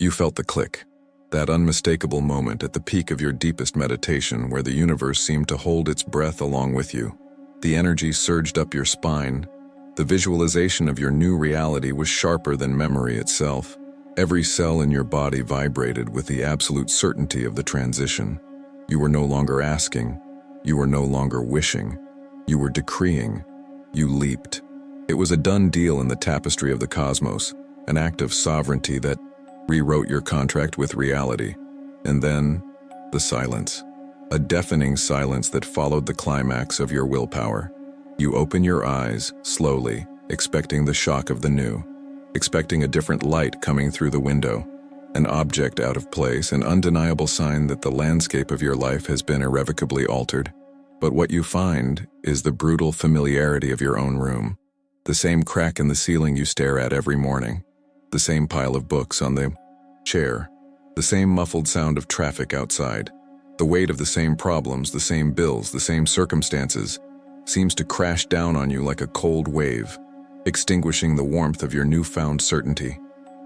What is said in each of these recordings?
You felt the click, that unmistakable moment at the peak of your deepest meditation where the universe seemed to hold its breath along with you. The energy surged up your spine. The visualization of your new reality was sharper than memory itself. Every cell in your body vibrated with the absolute certainty of the transition. You were no longer asking. You were no longer wishing. You were decreeing. You leaped. It was a done deal in the tapestry of the cosmos, an act of sovereignty that rewrote your contract with reality. And then, the silence. A deafening silence that followed the climax of your willpower. You open your eyes, slowly, expecting the shock of the new. Expecting a different light coming through the window, an object out of place, an undeniable sign that the landscape of your life has been irrevocably altered. But what you find is the brutal familiarity of your own room, the same crack in the ceiling you stare at every morning, the same pile of books on the chair, the same muffled sound of traffic outside, the weight of the same problems, the same bills, the same circumstances, seems to crash down on you like a cold wave, extinguishing the warmth of your newfound certainty.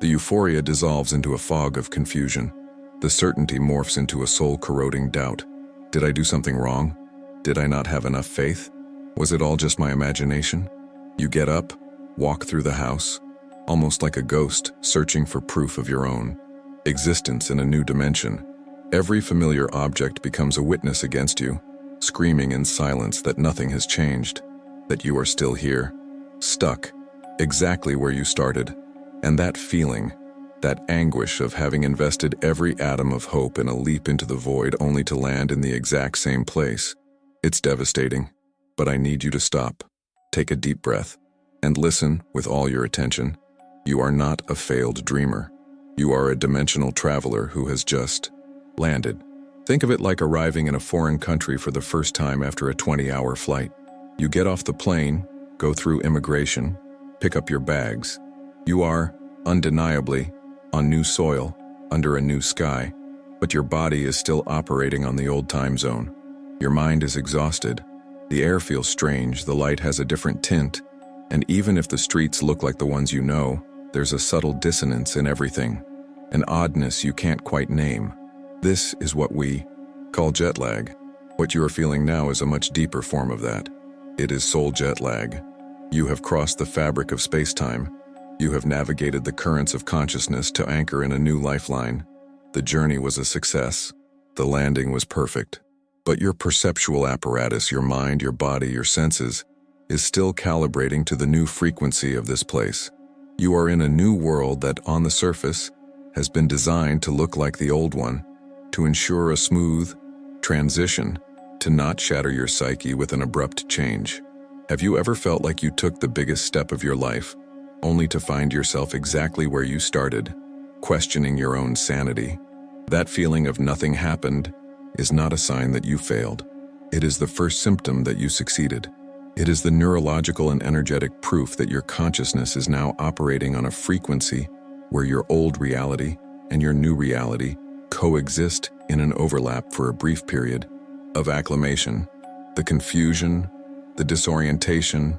The euphoria dissolves into a fog of confusion. The certainty morphs into a soul-corroding doubt. Did I do something wrong? Did I not have enough faith? Was it all just my imagination? You get up, walk through the house, almost like a ghost searching for proof of your own existence in a new dimension. Every familiar object becomes a witness against you, screaming in silence that nothing has changed, that you are still here. Stuck, exactly where you started. And that feeling, that anguish of having invested every atom of hope in a leap into the void only to land in the exact same place. It's devastating, but I need you to stop. Take a deep breath and listen with all your attention. You are not a failed dreamer. You are a dimensional traveler who has just landed. Think of it like arriving in a foreign country for the first time after a 20-hour flight. You get off the plane, go through immigration, pick up your bags. You are, undeniably, on new soil, under a new sky, but your body is still operating on the old time zone. Your mind is exhausted. The air feels strange, the light has a different tint, and even if the streets look like the ones you know, there's a subtle dissonance in everything, an oddness you can't quite name. This is what we call jet lag. What you are feeling now is a much deeper form of that. It is soul jet lag. You have crossed the fabric of space-time. You have navigated the currents of consciousness to anchor in a new lifeline. The journey was a success. The landing was perfect. But your perceptual apparatus, your mind, your body, your senses, is still calibrating to the new frequency of this place. You are in a new world that, on the surface, has been designed to look like the old one, to ensure a smooth transition, to not shatter your psyche with an abrupt change. Have you ever felt like you took the biggest step of your life, only to find yourself exactly where you started, questioning your own sanity? That feeling of nothing happened is not a sign that you failed. It is the first symptom that you succeeded. It is the neurological and energetic proof that your consciousness is now operating on a frequency where your old reality and your new reality coexist in an overlap for a brief period of acclimation. The confusion, the disorientation,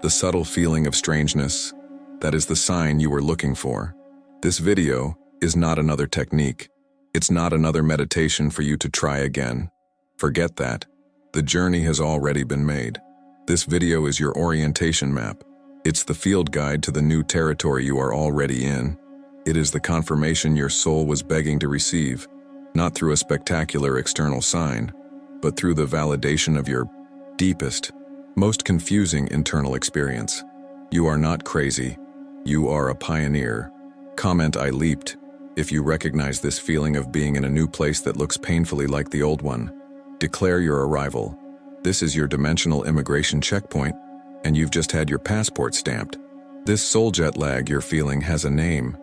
the subtle feeling of strangeness, that is the sign you were looking for. This video is not another technique. It's not another meditation for you to try again. Forget that. The journey has already been made. This video is your orientation map. It's the field guide to the new territory you are already in. It is the confirmation your soul was begging to receive, not through a spectacular external sign, but through the validation of your deepest, most confusing internal experience. You are not crazy. You are a pioneer. Comment "I leaped" if you recognize this feeling of being in a new place that looks painfully like the old one. Declare your arrival. This is your dimensional immigration checkpoint, and you've just had your passport stamped. This soul jet lag you're feeling has a name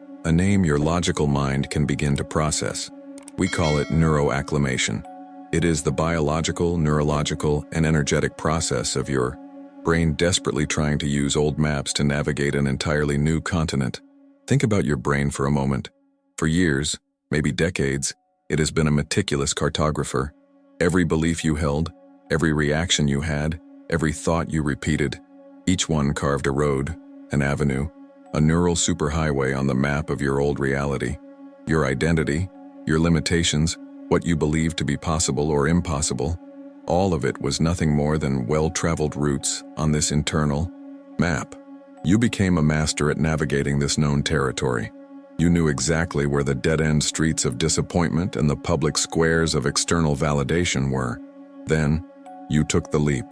your logical mind can begin to process. We call it neuroacclimation. It is the biological, neurological, and energetic process of your brain desperately trying to use old maps to navigate an entirely new continent. Think about your brain for a moment. For years, maybe decades, it has been a meticulous cartographer. Every belief you held, every reaction you had, every thought you repeated, each one carved a road, an avenue, a neural superhighway on the map of your old reality. your identity, your limitations, what you believed to be possible or impossible, all of it was nothing more than well-traveled routes on this internal map. You became a master at navigating this known territory. You knew exactly where the dead-end streets of disappointment and the public squares of external validation were. Then, you took the leap.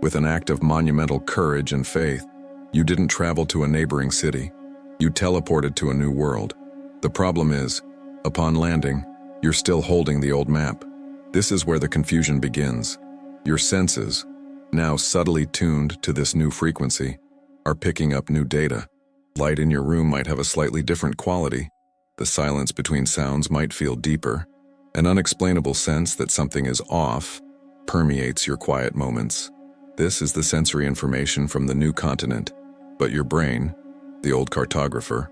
With an act of monumental courage and faith, you didn't travel to a neighboring city. You teleported to a new world. The problem is, upon landing, you're still holding the old map. This is where the confusion begins. Your senses, now subtly tuned to this new frequency, are picking up new data. Light in your room might have a slightly different quality. The silence between sounds might feel deeper. An unexplainable sense that something is off permeates your quiet moments. This is the sensory information from the new continent. But your brain, the old cartographer,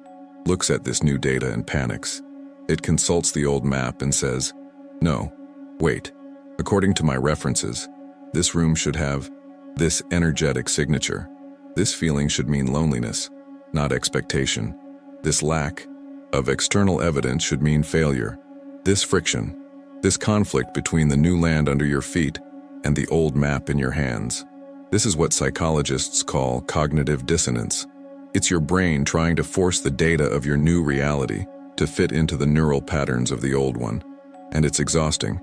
looks at this new data and panics. It consults the old map and says, "No, wait. According to my references, this room should have this energetic signature. This feeling should mean loneliness, not expectation. This lack of external evidence should mean failure. This friction, this conflict between the new land under your feet and the old map in your hands. This is what psychologists call cognitive dissonance. It's your brain trying to force the data of your new reality to fit into the neural patterns of the old one. And it's exhausting.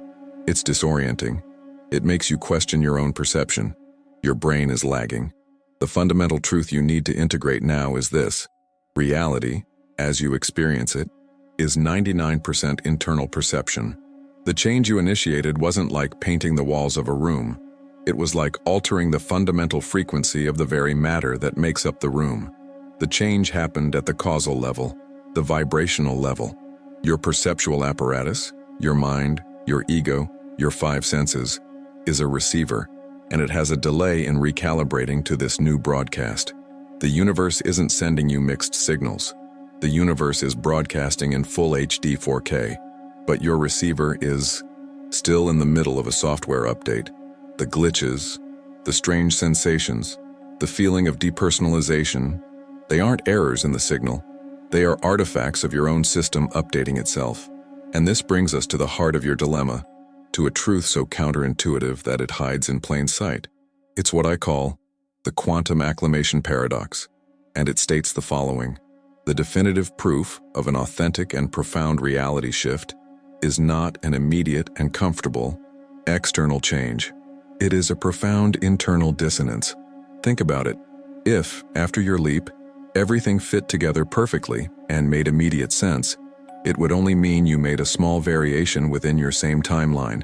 It's disorienting. It makes you question your own perception. Your brain is lagging. The fundamental truth you need to integrate now is this: reality, as you experience it, is 99% internal perception. The change you initiated wasn't like painting the walls of a room. It was like altering the fundamental frequency of the very matter that makes up the room. The change happened at the causal level, the vibrational level. Your perceptual apparatus, your mind, your ego, your five senses, is a receiver, and it has a delay in recalibrating to this new broadcast. The universe isn't sending you mixed signals. The universe is broadcasting in full HD 4K, but your receiver is still in the middle of a software update. The glitches, the strange sensations, the feeling of depersonalization, they aren't errors in the signal. They are artifacts of your own system updating itself. And this brings us to the heart of your dilemma, to a truth so counterintuitive that it hides in plain sight. It's what I call the Quantum Acclimatization Paradox, and it states the following: the definitive proof of an authentic and profound reality shift is not an immediate and comfortable external change. It is a profound internal dissonance. Think about it. If, after your leap, everything fit together perfectly and made immediate sense, it would only mean you made a small variation within your same timeline.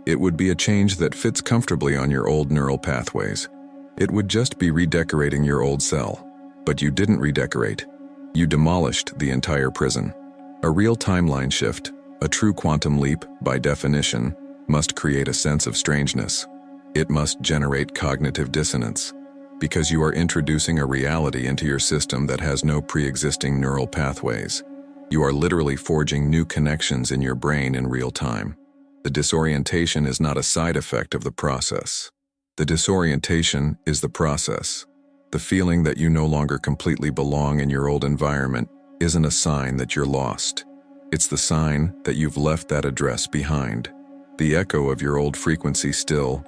It would be a change that fits comfortably on your old neural pathways. It would just be redecorating your old cell. But you didn't redecorate. You demolished the entire prison. A real timeline shift, a true quantum leap, by definition, must create a sense of strangeness. It must generate cognitive dissonance, because you are introducing a reality into your system that has no pre-existing neural pathways. You are literally forging new connections in your brain in real time. The disorientation is not a side effect of the process. The disorientation is the process. The feeling that you no longer completely belong in your old environment isn't a sign that you're lost. It's the sign that you've left that address behind. The echo of your old frequency still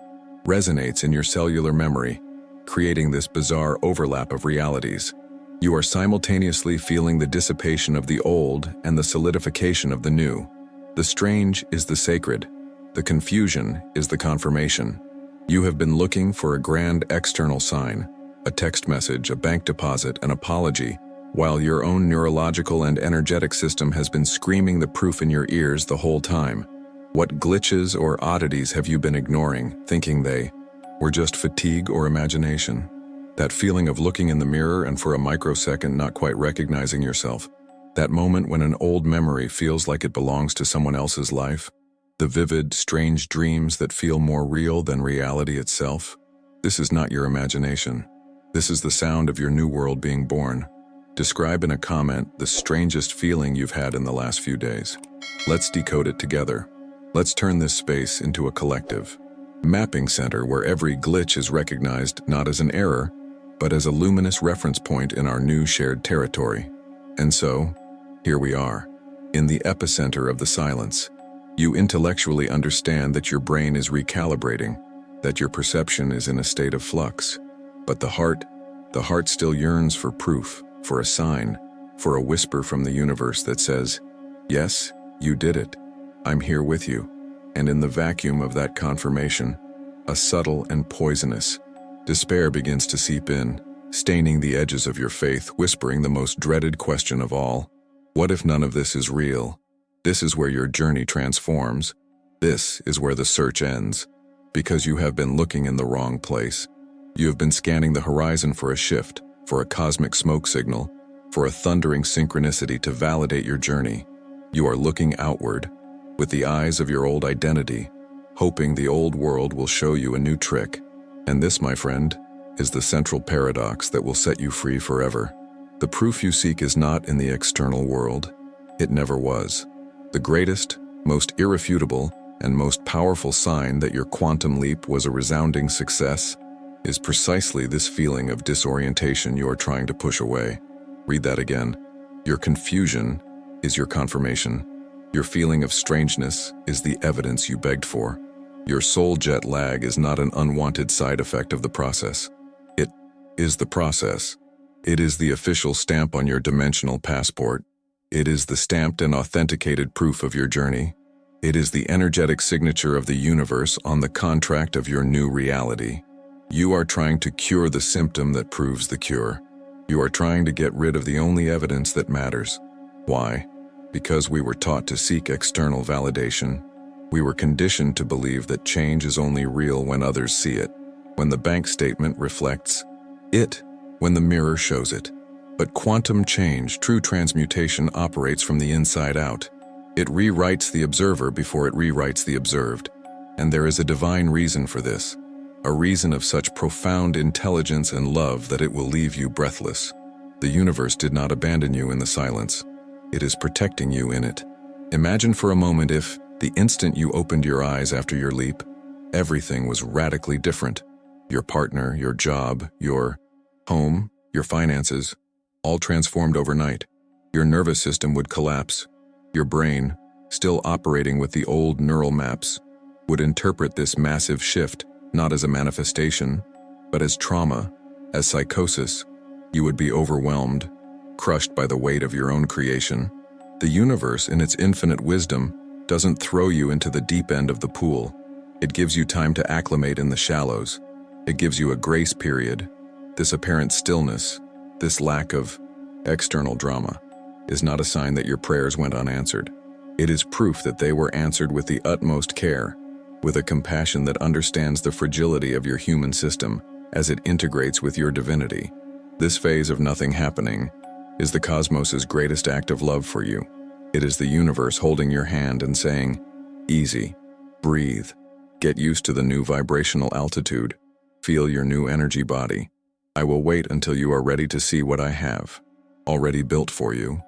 resonates in your cellular memory, creating this bizarre overlap of realities. You are simultaneously feeling the dissipation of the old and the solidification of the new. The strange is the sacred. The confusion is the confirmation. You have been looking for a grand external sign, a text message, a bank deposit, an apology, while your own neurological and energetic system has been screaming the proof in your ears the whole time. What glitches or oddities have you been ignoring, thinking they were just fatigue or imagination? That feeling of looking in the mirror and for a microsecond not quite recognizing yourself. That moment when an old memory feels like it belongs to someone else's life. The vivid, strange dreams that feel more real than reality itself. This is not your imagination. This is the sound of your new world being born. Describe in a comment the strangest feeling you've had in the last few days. Let's decode it together. Let's turn this space into a collective mapping center where every glitch is recognized not as an error, but as a luminous reference point in our new shared territory. And so, here we are. in the epicenter of the silence. You intellectually understand that your brain is recalibrating, that your perception is in a state of flux. But the heart still yearns for proof, for a sign, for a whisper from the universe that says, "Yes, you did it. I'm here with you." And in the vacuum of that confirmation, a subtle and poisonous despair begins to seep in, staining the edges of your faith, whispering the most dreaded question of all. What if none of this is real? This is where your journey transforms. This is where the search ends. Because you have been looking in the wrong place. You have been scanning the horizon for a shift, for a cosmic smoke signal, for a thundering synchronicity to validate your journey. You are looking outward, with the eyes of your old identity, hoping the old world will show you a new trick. And this, my friend, is the central paradox that will set you free forever. The proof you seek is not in the external world. It never was. The greatest, most irrefutable, and most powerful sign that your quantum leap was a resounding success is precisely this feeling of disorientation you are trying to push away. Read that again. Your confusion is your confirmation. Your feeling of strangeness is the evidence you begged for. Your soul jet lag is not an unwanted side effect of the process. It is the process. It is the official stamp on your dimensional passport. It is the stamped and authenticated proof of your journey. It is the energetic signature of the universe on the contract of your new reality. You are trying to cure the symptom that proves the cure. You are trying to get rid of the only evidence that matters. Why? Because we were taught to seek external validation. We were conditioned to believe that change is only real when others see it, when the bank statement reflects it, when the mirror shows it. But quantum change, true transmutation, operates from the inside out. It rewrites the observer before it rewrites the observed. And there is a divine reason for this, a reason of such profound intelligence and love that it will leave you breathless. The universe did not abandon you in the silence. It is protecting you in it. Imagine for a moment if, the instant you opened your eyes after your leap, everything was radically different. Your partner, your job, your home, your finances, all transformed overnight. Your nervous system would collapse. Your brain, still operating with the old neural maps, would interpret this massive shift not as a manifestation, but as trauma, as psychosis. You would be overwhelmed, crushed by the weight of your own creation. The universe, in its infinite wisdom, doesn't throw you into the deep end of the pool. It gives you time to acclimate in the shallows. It gives you a grace period. This apparent stillness, this lack of external drama, is not a sign that your prayers went unanswered. It is proof that they were answered with the utmost care, with a compassion that understands the fragility of your human system as it integrates with your divinity. This phase of nothing happening is the cosmos's greatest act of love for you. It is the universe holding your hand and saying, "Easy, breathe, get used to the new vibrational altitude, feel your new energy body. I will wait until you are ready to see what I have already built for you."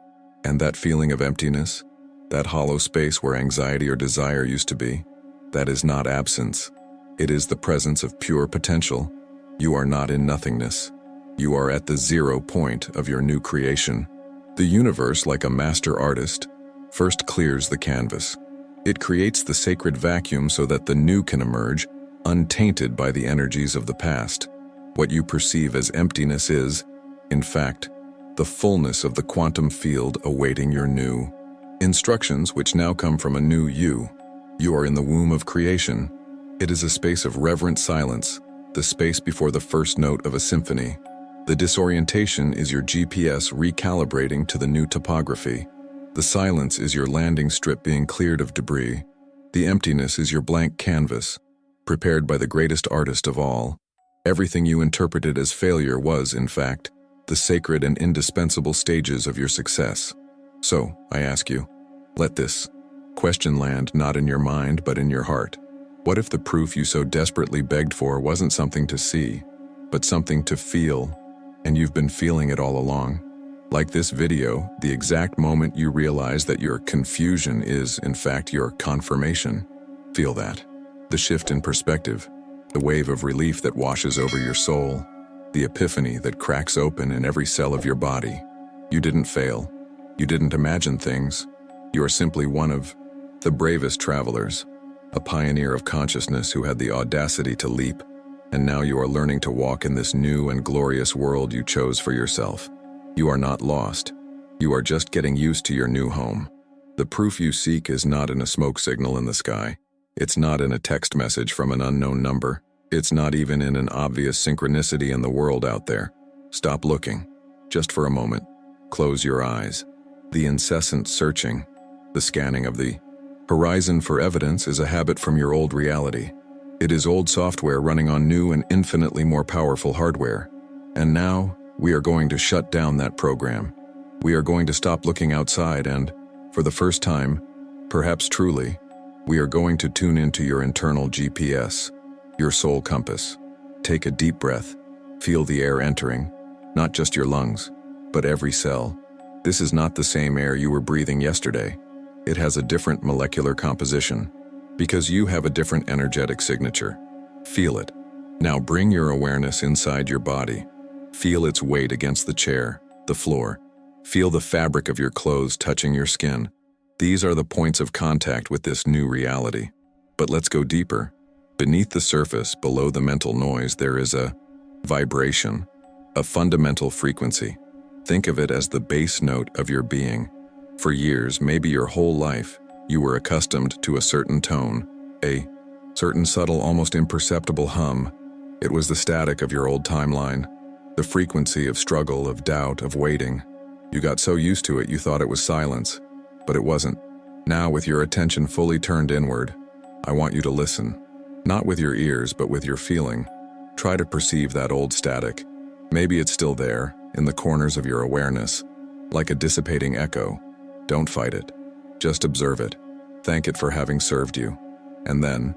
And that feeling of emptiness, that hollow space where anxiety or desire used to be, that is not absence. It is the presence of pure potential. You are not in nothingness. You are at the 0 point of your new creation. The universe, like a master artist, first clears the canvas. It creates the sacred vacuum so that the new can emerge, untainted by the energies of the past. What you perceive as emptiness is, in fact, the fullness of the quantum field awaiting your new instructions, which now come from a new you. You are in the womb of creation. It is a space of reverent silence, the space before the first note of a symphony. The disorientation is your GPS recalibrating to the new topography. The silence is your landing strip being cleared of debris. The emptiness is your blank canvas, prepared by the greatest artist of all. Everything you interpreted as failure was, in fact, the sacred and indispensable stages of your success. So, I ask you, let this question land not in your mind but in your heart. What if the proof you so desperately begged for wasn't something to see, but something to feel, and you've been feeling it all along? Like this video, the exact moment you realize that your confusion is, in fact, your confirmation. Feel that. The shift in perspective, the wave of relief that washes over your soul, the epiphany that cracks open in every cell of your body. You didn't fail. You didn't imagine things. You are simply one of the bravest travelers, a pioneer of consciousness who had the audacity to leap, and now you are learning to walk in this new and glorious world you chose for yourself. You are not lost. You are just getting used to your new home. The proof you seek is not in a smoke signal in the sky. It's not in a text message from an unknown number. It's not even in an obvious synchronicity in the world out there. Stop looking. Just for a moment. Close your eyes. The incessant searching, the scanning of the horizon for evidence is a habit from your old reality. It is old software running on new and infinitely more powerful hardware. And now, we are going to shut down that program. We are going to stop looking outside and, for the first time, perhaps truly, we are going to tune into your internal GPS, your soul compass. Take a deep breath. Feel the air entering, not just your lungs, but every cell. This is not the same air you were breathing yesterday. It has a different molecular composition, because you have a different energetic signature. Feel it. Now bring your awareness inside your body. Feel its weight against the chair, the floor. Feel the fabric of your clothes touching your skin. These are the points of contact with this new reality. But let's go deeper. Beneath the surface, below the mental noise, there is a vibration, a fundamental frequency. Think of it as the base note of your being. For years, maybe your whole life, you were accustomed to a certain tone, a certain subtle, almost imperceptible hum. It was the static of your old timeline, the frequency of struggle, of doubt, of waiting. You got so used to it you thought it was silence, but it wasn't. Now, with your attention fully turned inward, I want you to listen. Not with your ears, but with your feeling. Try to perceive that old static. Maybe it's still there, in the corners of your awareness, like a dissipating echo. Don't fight it. Just observe it. Thank it for having served you. And then,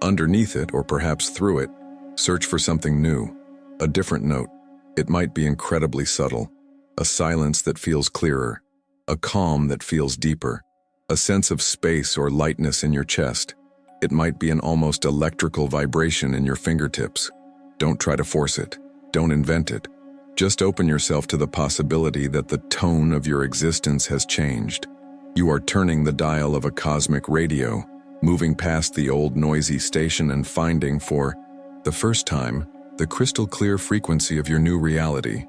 underneath it, or perhaps through it, search for something new, a different note. It might be incredibly subtle, a silence that feels clearer, a calm that feels deeper, a sense of space or lightness in your chest. It might be an almost electrical vibration in your fingertips. Don't try to force it. Don't invent it. Just open yourself to the possibility that the tone of your existence has changed. You are turning the dial of a cosmic radio, moving past the old noisy station and finding, for the first time, the crystal clear frequency of your new reality.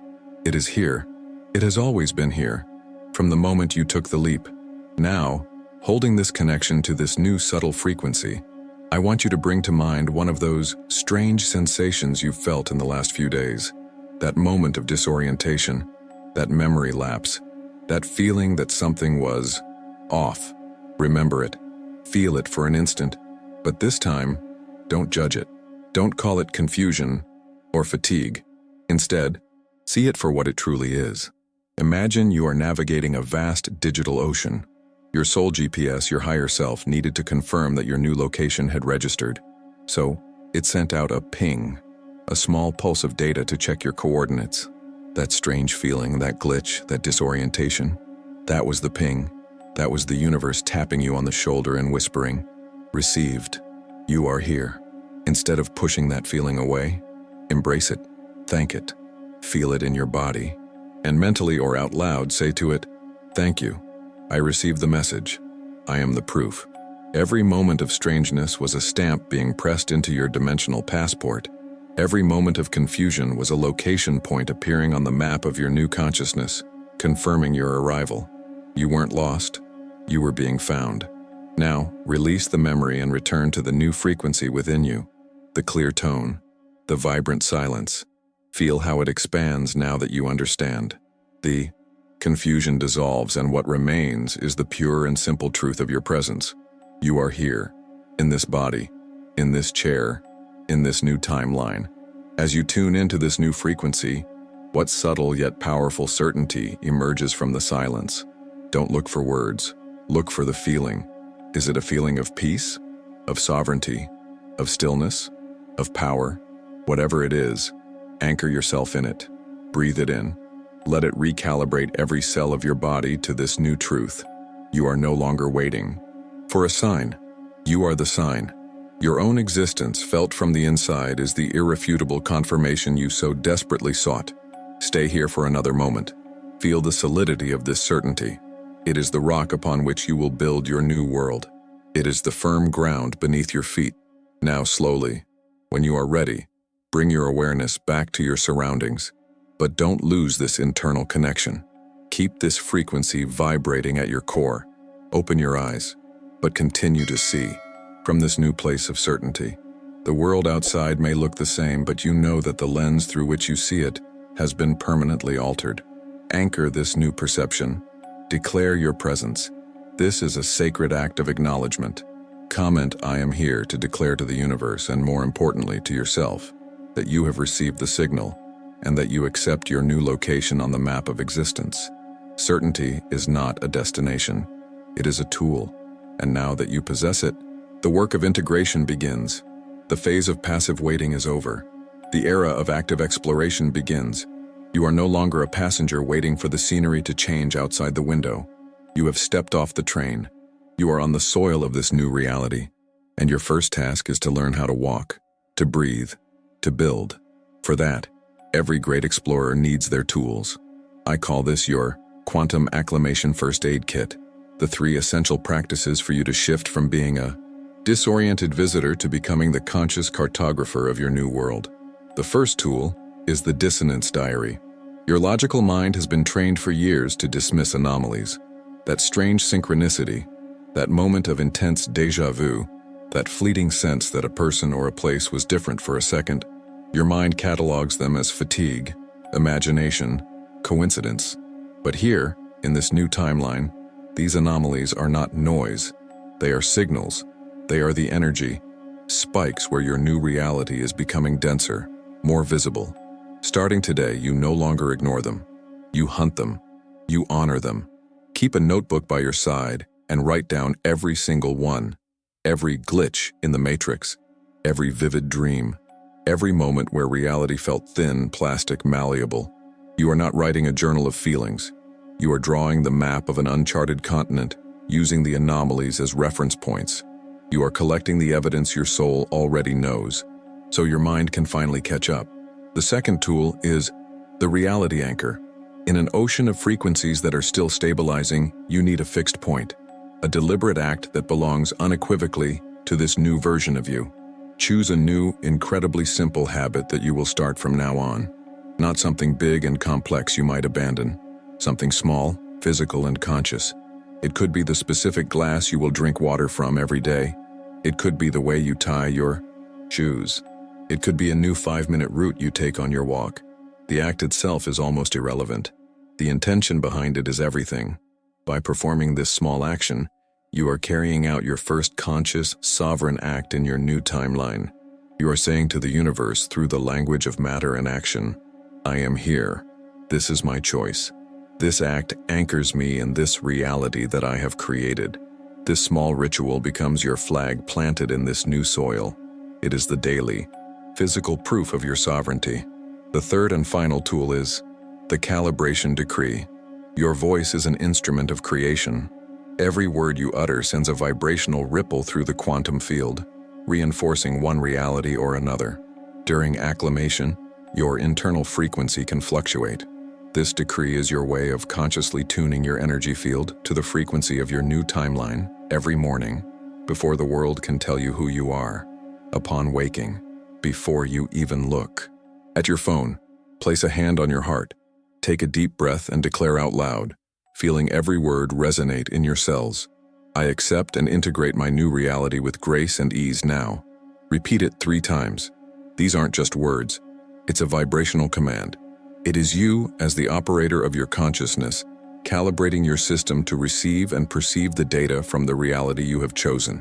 It is here. It has always been here, from the moment you took the leap. Now, holding this connection to this new subtle frequency, I want you to bring to mind one of those strange sensations you've felt in the last few days. That moment of disorientation, that memory lapse, that feeling that something was off. Remember it. Feel it for an instant. But this time, don't judge it. Don't call it confusion or fatigue. Instead, see it for what it truly is. Imagine you are navigating a vast digital ocean. Your soul GPS, your higher self, needed to confirm that your new location had registered. So, it sent out a ping, a small pulse of data to check your coordinates. That strange feeling, that glitch, that disorientation, that was the ping. That was the universe tapping you on the shoulder and whispering, "Received. You are here." Instead of pushing that feeling away, embrace it, thank it, feel it in your body, and mentally or out loud say to it, "Thank you. I received the message. I am the proof." Every moment of strangeness was a stamp being pressed into your dimensional passport. Every moment of confusion was a location point appearing on the map of your new consciousness, confirming your arrival. You weren't lost. You were being found. Now, release the memory and return to the new frequency within you, the clear tone, the vibrant silence. Feel how it expands now that you understand. The confusion dissolves, and what remains is the pure and simple truth of your presence. You are here, in this body, in this chair, in this new timeline. As you tune into this new frequency, what subtle yet powerful certainty emerges from the silence? Don't look for words. Look for the feeling. Is it a feeling of peace, of sovereignty, of stillness, of power? Whatever it is, anchor yourself in it. Breathe it in. Let it recalibrate every cell of your body to this new truth. You are no longer waiting for a sign. You are the sign. Your own existence, felt from the inside, is the irrefutable confirmation you so desperately sought. Stay here for another moment. Feel the solidity of this certainty. It is the rock upon which you will build your new world. It is the firm ground beneath your feet. Now slowly, when you are ready, bring your awareness back to your surroundings. But don't lose this internal connection. Keep this frequency vibrating at your core. Open your eyes, but continue to see from this new place of certainty. The world outside may look the same, but you know that the lens through which you see it has been permanently altered. Anchor this new perception. Declare your presence. This is a sacred act of acknowledgement. Comment, "I am here," to declare to the universe, and more importantly to yourself, that you have received the signal and that you accept your new location on the map of existence. Certainty is not a destination. It is a tool. And now that you possess it, the work of integration begins. The phase of passive waiting is over. The era of active exploration begins. You are no longer a passenger waiting for the scenery to change outside the window. You have stepped off the train. You are on the soil of this new reality. And your first task is to learn how to walk, to breathe, to build. For that, every great explorer needs their tools. I call this your Quantum Acclimation First Aid Kit. The 3 essential practices for you to shift from being a disoriented visitor to becoming the conscious cartographer of your new world. The first tool is the dissonance diary. Your logical mind has been trained for years to dismiss anomalies. That strange synchronicity, that moment of intense déjà vu, that fleeting sense that a person or a place was different for a second, your mind catalogs them as fatigue, imagination, coincidence. But here, in this new timeline, these anomalies are not noise. They are signals. They are the energy, spikes where your new reality is becoming denser, more visible. Starting today, you no longer ignore them. You hunt them. You honor them. Keep a notebook by your side and write down every single one, every glitch in the matrix, every vivid dream, every moment where reality felt thin, plastic, malleable. You are not writing a journal of feelings. You are drawing the map of an uncharted continent, using the anomalies as reference points. You are collecting the evidence your soul already knows, so your mind can finally catch up. The second tool is the reality anchor. In an ocean of frequencies that are still stabilizing, you need a fixed point, a deliberate act that belongs unequivocally to this new version of you. Choose a new, incredibly simple habit that you will start from now on. Not something big and complex you might abandon. Something small, physical, and conscious. It could be the specific glass you will drink water from every day. It could be the way you tie your shoes. It could be a new 5-minute route you take on your walk. The act itself is almost irrelevant. The intention behind it is everything. By performing this small action, you are carrying out your first conscious, sovereign act in your new timeline. You are saying to the universe through the language of matter and action, "I am here. This is my choice." This act anchors me in this reality that I have created. This small ritual becomes your flag planted in this new soil. It is the daily, physical proof of your sovereignty. The third and final tool is the calibration decree. Your voice is an instrument of creation. Every word you utter sends a vibrational ripple through the quantum field, reinforcing one reality or another. During acclimation, your internal frequency can fluctuate. This decree is your way of consciously tuning your energy field to the frequency of your new timeline every morning, before the world can tell you who you are. Upon waking, before you even look. At your phone, place a hand on your heart. Take a deep breath and declare out loud, feeling every word resonate in your cells. "I accept and integrate my new reality with grace and ease now." Repeat it 3 times. These aren't just words. It's a vibrational command. It is you, as the operator of your consciousness, calibrating your system to receive and perceive the data from the reality you have chosen.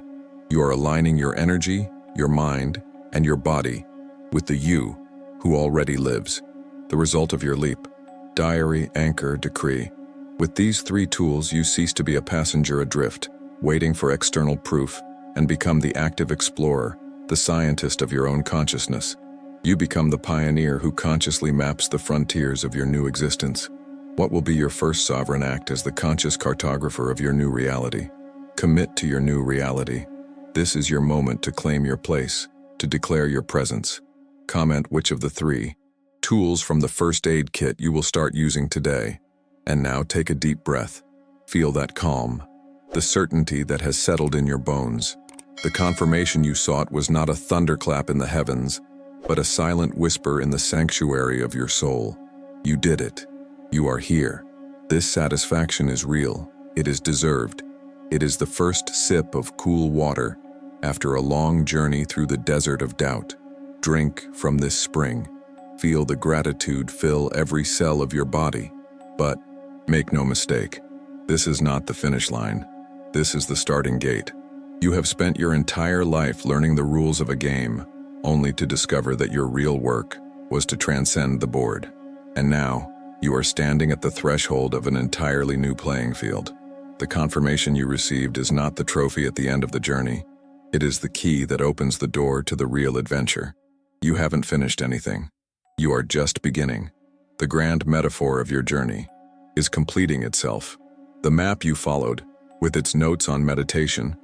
You are aligning your energy, your mind, and your body with the you who already lives. The result of your leap: diary, anchor, decree. With these 3 tools, you cease to be a passenger adrift, waiting for external proof, and become the active explorer, the scientist of your own consciousness. You become the pioneer who consciously maps the frontiers of your new existence. What will be your first sovereign act as the conscious cartographer of your new reality? Commit to your new reality. This is your moment to claim your place, to declare your presence. Comment which of the 3 tools from the first aid kit you will start using today. And now take a deep breath. Feel that calm, the certainty that has settled in your bones. The confirmation you sought was not a thunderclap in the heavens, but a silent whisper in the sanctuary of your soul. You did it. You are here. This satisfaction is real. It is deserved. It is the first sip of cool water after a long journey through the desert of doubt. Drink from this spring. Feel the gratitude fill every cell of your body. But make no mistake, this is not the finish line. This is the starting gate. You have spent your entire life learning the rules of a game, only to discover that your real work was to transcend the board. And now, you are standing at the threshold of an entirely new playing field. The confirmation you received is not the trophy at the end of the journey. It is the key that opens the door to the real adventure. You haven't finished anything. You are just beginning. The grand metaphor of your journey is completing itself. The map you followed, with its notes on meditation,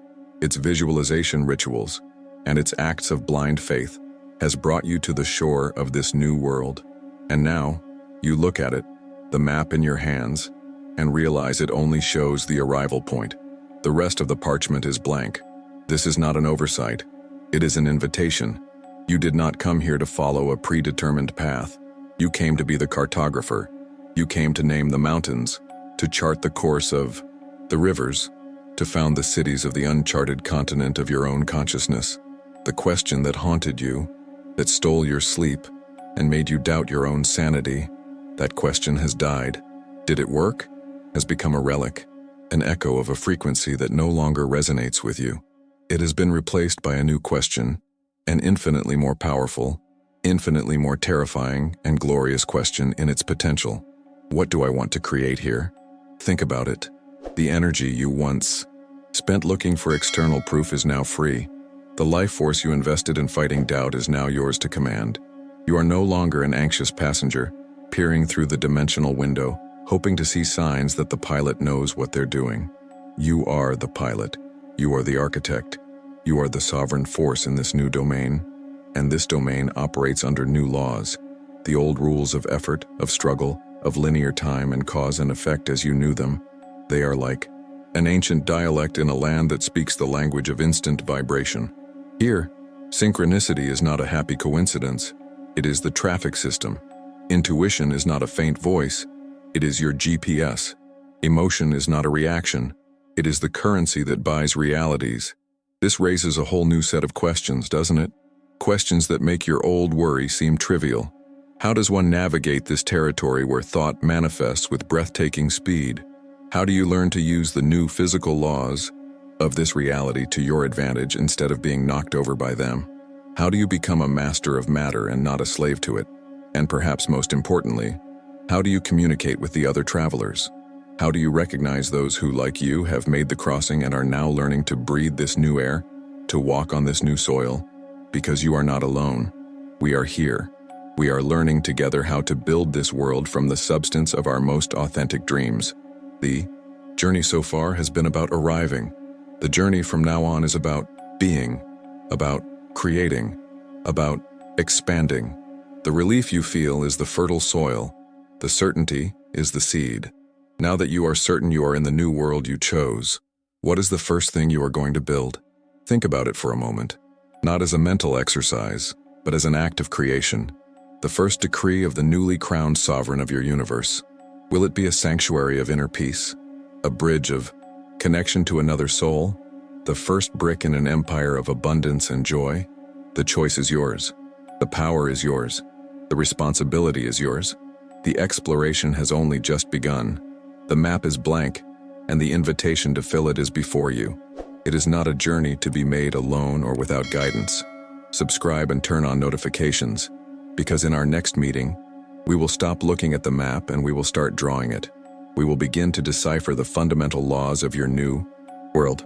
its visualization rituals, and its acts of blind faith, has brought you to the shore of this new world. And now, you look at it, the map in your hands, and realize it only shows the arrival point. The rest of the parchment is blank. This is not an oversight. It is an invitation. You did not come here to follow a predetermined path. You came to be the cartographer. You came to name the mountains, to chart the course of the rivers, to found the cities of the uncharted continent of your own consciousness. The question that haunted you, that stole your sleep, and made you doubt your own sanity, that question has died. Did it work? Has become a relic, an echo of a frequency that no longer resonates with you. It has been replaced by a new question, an infinitely more powerful, infinitely more terrifying and glorious question in its potential. What do I want to create here? Think about it. The energy you once spent looking for external proof is now free. The life force you invested in fighting doubt is now yours to command. You are no longer an anxious passenger, peering through the dimensional window, hoping to see signs that the pilot knows what they're doing. You are the pilot. You are the architect. You are the sovereign force in this new domain. And this domain operates under new laws. The old rules of effort, of struggle, of linear time and cause and effect as you knew them. They are like an ancient dialect in a land that speaks the language of instant vibration. Here, synchronicity is not a happy coincidence. It is the traffic system. Intuition is not a faint voice. It is your GPS. Emotion is not a reaction. It is the currency that buys realities. This raises a whole new set of questions, doesn't it? Questions that make your old worry seem trivial. How does one navigate this territory where thought manifests with breathtaking speed? How do you learn to use the new physical laws of this reality to your advantage instead of being knocked over by them? How do you become a master of matter and not a slave to it? And perhaps most importantly, how do you communicate with the other travelers? How do you recognize those who, like you, have made the crossing and are now learning to breathe this new air, to walk on this new soil? Because you are not alone. We are here. We are learning together how to build this world from the substance of our most authentic dreams. The journey so far has been about arriving. The journey from now on is about being, about creating, about expanding. The relief you feel is the fertile soil. The certainty is the seed. Now that you are certain you are in the new world you chose, what is the first thing you are going to build? Think about it for a moment. Not as a mental exercise, but as an act of creation. The first decree of the newly crowned sovereign of your universe. Will it be a sanctuary of inner peace? A bridge of connection to another soul? The first brick in an empire of abundance and joy? The choice is yours. The power is yours. The responsibility is yours. The exploration has only just begun. The map is blank, and the invitation to fill it is before you. It is not a journey to be made alone or without guidance. Subscribe and turn on notifications, because in our next meeting, we will stop looking at the map and we will start drawing it. We will begin to decipher the fundamental laws of your new world.